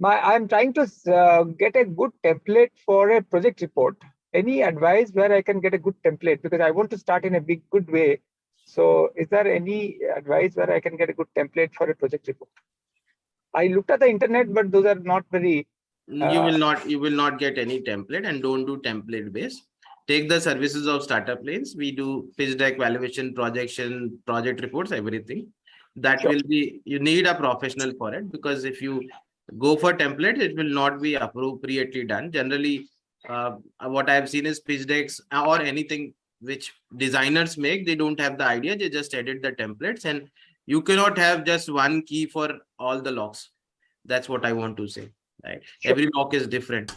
I'm trying to get a good template for a project report. Any advice where I can get a good template? Because I want to start in a good way. So is there any advice where I can get a good template for a project report? I looked at the internet, but those are not very. You will not get any template, and don't do template based. Take the services of StartupLanes. We do pitch deck, valuation, projection, project reports, everything. That Sure. will be, you need a professional for it, because if you go for template, it will not be appropriately done. Generally, what I've seen is pitch decks or anything which designers make, they don't have the idea, they just edit the templates, and you cannot have just one key for all the locks. That's what I want to say. Right? Sure. Every lock is different.